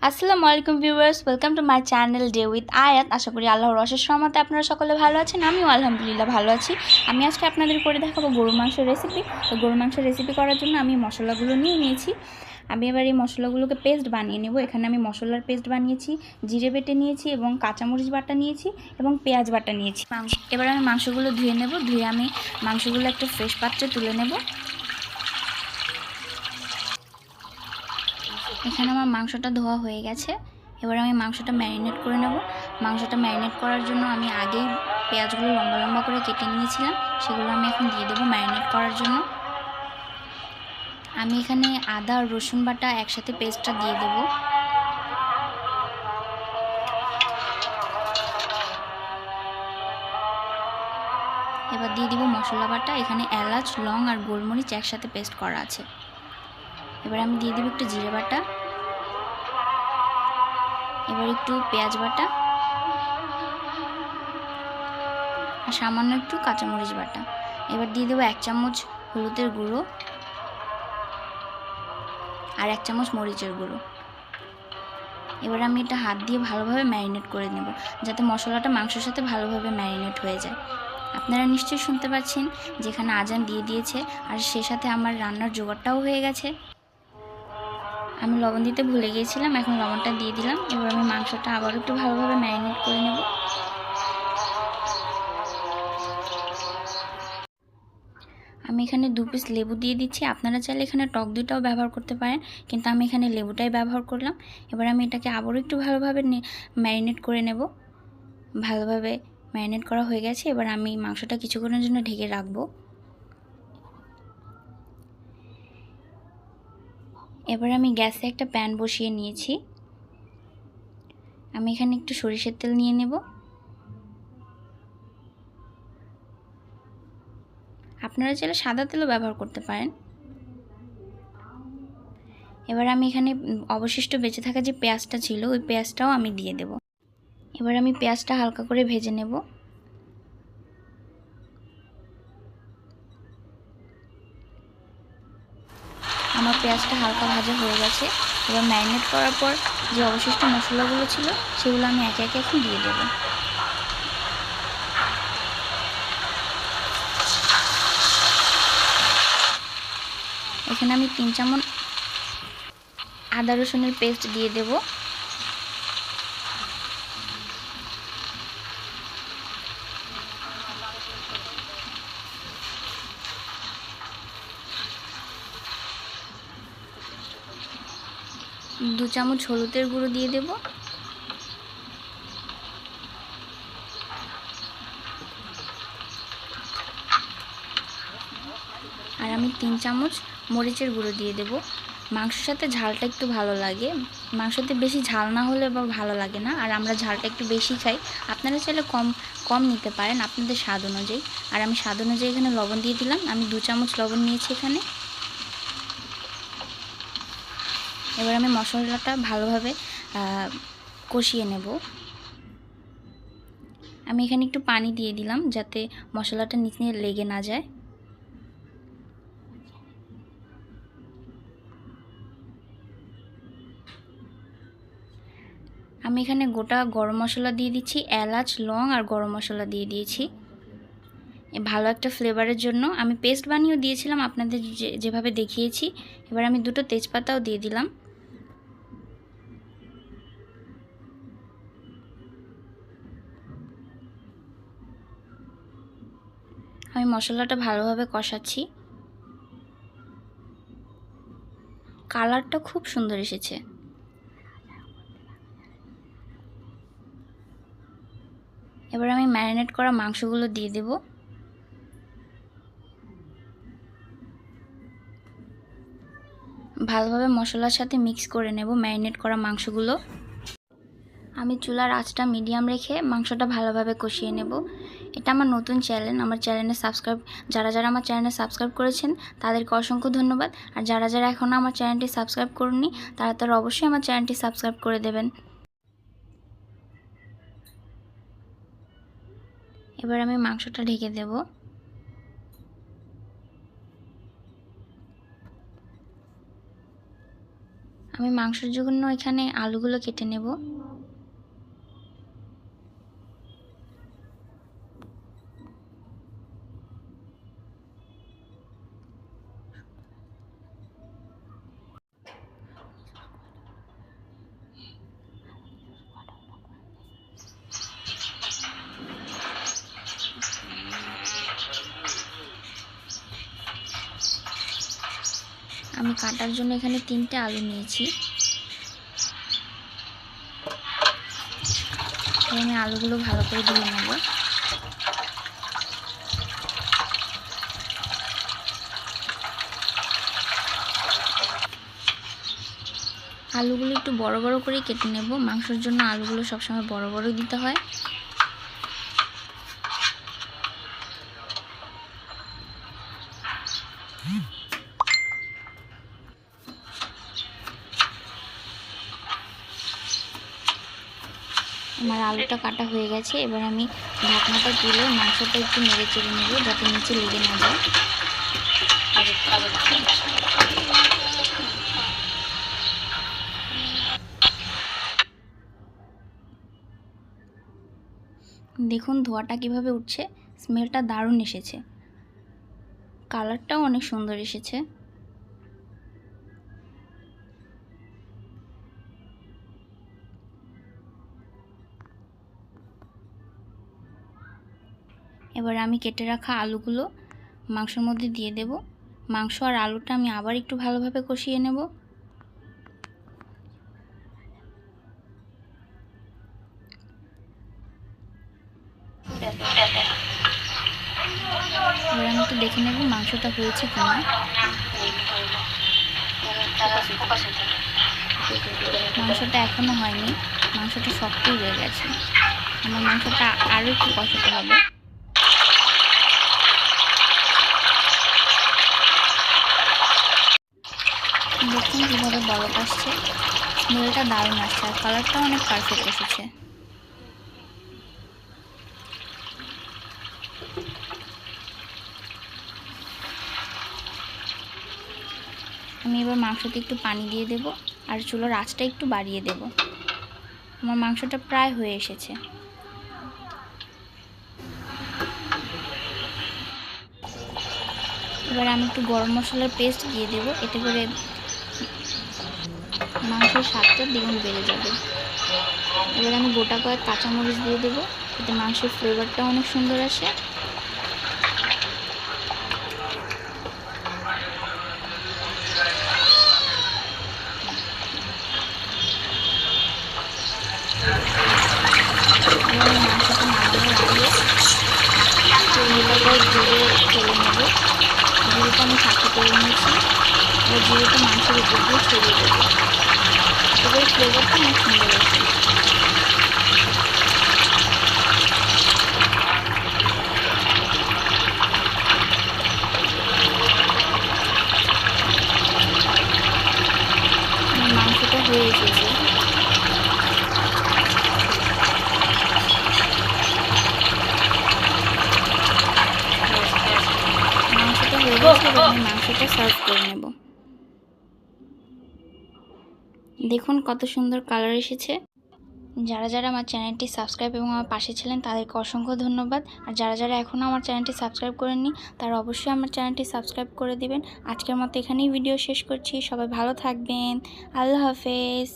আসসালামু আলাইকুম viewers, welcome to my channel day with আয়াত। আশা করি আল্লাহর অশেষ রহমতে আপনারা সকলে ভালো আছেন। আমিও আলহামদুলিল্লাহ ভালো আছি। আমি আজকে আপনাদের করে দেখাবো গরুর মাংসের রেসিপি। তো গরুর মাংসের রেসিপি করার জন্য আমি মশলাগুলো নিয়ে নিয়েছি। আমি এবার এই মশলাগুলোকে পেস্ট বানিয়ে নেব। এখানে আমি মশলার পেস্ট বানিয়েছি, জিরে বেটে নিয়েছি এবং কাঁচামরিচ বাটা নিয়েছি এবং পেঁয়াজ বাটা নিয়েছি। এবার আমি মাংসগুলো ধুয়ে নেব। ধুয়ে আমি মাংসগুলো একটা ফ্রেশ পাত্রে তুলে নেব। এখানে আমার মাংসটা ধোয়া হয়ে গেছে। এবার আমি মাংসটা ম্যারিনেট করে নেব। মাংসটা ম্যারিনেট করার জন্য আমি আগেই পেঁয়াজগুলো লম্বা লম্বা করে কেটে নিয়েছিলাম, সেগুলো আমি এখন দিয়ে দেবো ম্যারিনেট করার জন্য। আমি এখানে আদা আর রসুন বাটা একসাথে পেস্টটা দিয়ে দেবো। এবার দিয়ে দিব মশলা বাটা। এখানে এলাচ, লং আর গোলমরিচ একসাথে পেস্ট করা আছে। এবার আমি দিয়ে দেবো একটু জিরে বাটা, এবার একটু পেঁয়াজ বাটা আর সামান্য একটু কাঁচামরিচ বাটা। এবার দিয়ে দেবো 1 চামচ হলুদের গুঁড়ো আর 1 চামচ মরিচের গুঁড়ো। এবার আমি এটা হাত দিয়ে ভালোভাবে ম্যারিনেট করে নেব, যাতে মশলাটা মাংসের সাথে ভালোভাবে ম্যারিনেট হয়ে যায়। আপনারা নিশ্চয়ই শুনতে পাচ্ছেন যেখানে আজান দিয়ে দিয়েছে, আর সে সাথে আমার রান্নার জোগাড়টাও হয়ে গেছে। আমি লবণ দিতে ভুলে গিয়েছিলাম, এখন লবণটা দিয়ে দিলাম। এবার আমি মাংসটা আবারও একটু ভালোভাবে ম্যারিনেট করে নেব। আমি এখানে 2 পিস লেবু দিয়ে দিচ্ছি। আপনারা চাইলে এখানে টক দইটাও ব্যবহার করতে পারেন, কিন্তু আমি এখানে লেবুটাই ব্যবহার করলাম। এবার আমি এটাকে আবারও একটু ভালোভাবে ম্যারিনেট করে নেব। ভালোভাবে ম্যারিনেট করা হয়ে গেছে। এবার আমি মাংসটা কিছুক্ষণের জন্য ঢেকে রাখবো। এবার আমি গ্যাসে একটা প্যান বসিয়ে নিয়েছি। আমি এখানে একটু সরিষার তেল নিয়ে নেব। আপনারা চাইলে সাদা তেলও ব্যবহার করতে পারেন। এবার আমি এখানে অবশিষ্ট বেঁচে থাকা যে পেঁয়াজটা ছিল, ওই পেঁয়াজটাও আমি দিয়ে দেব। এবার আমি পেঁয়াজটা হালকা করে ভেজে নেব। আমার পেঁয়াজটা হালকা ভাজা হয়ে গেছে। এবার ম্যারিনেট করার পর যে অবশিষ্ট মশলাগুলো ছিল, সেগুলো আমি একে একে এখন দিয়ে দেব। এখানে আমি 3 চামচ আদা রসুনের পেস্ট দিয়ে দেব। দু চামচ হলুদের গুঁড়ো দিয়ে দেব। আর আমি 3 চামচ মরিচের গুঁড়ো দিয়ে দেব। মাংসের সাথে ঝালটা একটু ভালো লাগে, মাংসতে বেশি ঝাল না হলে বা ভালো লাগে না, আর আমরা ঝালটা একটু বেশি খাই। আপনারা চাইলে কম কম নিতে পারেন আপনাদের স্বাদ অনুযায়ী। আর আমি স্বাদ অনুযায়ী এখানে লবণ দিয়ে দিলাম। আমি 2 চামচ লবণ নিয়েছি এখানে। এবার আমি মশলাটা ভালোভাবে কষিয়ে নেব। আমি এখানে একটু পানি দিয়ে দিলাম, যাতে মশলাটা নিচে লেগে না যায়। আমি এখানে গোটা গরম মশলা দিয়ে দিচ্ছি, এলাচ, লং আর গরম মশলা দিয়ে দিয়েছি ভালো একটা ফ্লেভারের জন্য। আমি পেস্ট বানিয়েও দিয়েছিলাম আপনাদের যেভাবে দেখিয়েছি। এবার আমি 2টো তেজপাতাও দিয়ে দিলাম। আমি মশলাটা ভালোভাবে কষাচ্ছি। কালারটা খুব সুন্দর এসেছে। এবার আমি ম্যারিনেট করা মাংসগুলো দিয়ে দেব। ভালোভাবে মশলার সাথে মিক্স করে নেব ম্যারিনেট করা মাংসগুলো। আমি চুলার আঁচটা মিডিয়াম রেখে মাংসটা ভালোভাবে কষিয়ে নেব। এটা আমার নতুন চ্যানেল, আমার চ্যানেলে যারা আমার চ্যানেলে সাবস্ক্রাইব করেছেন তাদেরকে অসংখ্য ধন্যবাদ। আর যারা এখনও আমার চ্যানেলটি সাবস্ক্রাইব করেননি, তারা অবশ্যই আমার চ্যানেলটি সাবস্ক্রাইব করে দেবেন। এবার আমি মাংসটা ঢেকে দেব। আমি মাংসের জন্য এখানে আলুগুলো কেটে নেব। আমি কাটার জন্য এখানে 3টে আলু নিয়েছি। আমি আলুগুলো ভালো করে ধুয়ে নেব। আলুগুলো একটু বড় বড় করে কেটে নেব। মাংসের জন্য আলুগুলো সবসময় বড় বড় দিতে হয়। আমার আলুটা কাটা হয়ে গেছে। এবার আমি ঢাকনাটা তুলে মাংসটা একটু নেড়ে চেড়ে নেব যাতে নিচে লেগে না যায়। দেখুন ধোঁয়াটা কিভাবে উঠছে, স্মেলটা দারুণ এসেছে, কালারটাও অনেক সুন্দর এসেছে। এবার আমি কেটে রাখা আলুগুলো মাংসের মধ্যে দিয়ে দেব। মাংস আর আলুটা আমি আবার একটু ভালোভাবে কষিয়ে নেব। এবার আমি একটু দেখে নেব মাংসটা হয়েছে কিনা। মাংসটা এখনো হয়নি, মাংসটা শক্তই রয়ে গেছে। আমার মাংসটা আরও একটু কষাতে হবে। দেখুন কীভাবে বরফ আসছে, স্মেলটা দারুণ আসছে আর কালারটাও অনেক পারফেক্ট এসেছে। আমি এবার মাংসতে একটু পানি দিয়ে দেব আর চুলার আঁচটা একটু বাড়িয়ে দেব। আমার মাংসটা প্রায় হয়ে এসেছে। এবার আমি একটু গরম মশলার পেস্ট দিয়ে দেব, এতে করে মাংসের স্বাদটা দ্বিগুণ বেড়ে যাবে। এবার আমি গোটা কয়েক কাঁচামরিচ দিয়ে দেবো, এতে মাংসের ফ্লেভারটা অনেক সুন্দর আসে। মাংসটা নামানোর আগে জিরে ফেলে নেব। জিরেটা আমি সাথে করে নিয়েছি। এবার জিরেটা মাংসের উপর দিয়ে ছড়িয়ে দেবো, এবার ফ্লেভারটা অনেক সুন্দর আসে। মাংসটা হয়ে এসেছে। মাংসটা হয়ে গেছে, এবার আমি মাংসটা সার্ভ করে নেব। দেখুন কত সুন্দর কালার এসেছে। যারা যারা আমার চ্যানেলটি সাবস্ক্রাইব এবং আমার পাশে ছিলেন তাদেরকে অসংখ্য ধন্যবাদ। আর যারা যারা এখনও আমার চ্যানেলটি সাবস্ক্রাইব করেননি তারা অবশ্যই আমার চ্যানেলটি সাবস্ক্রাইব করে দিবেন। আজকের মতো এখানেই ভিডিও শেষ করছি। সবাই ভালো থাকবেন। আল্লাহ হাফেজ।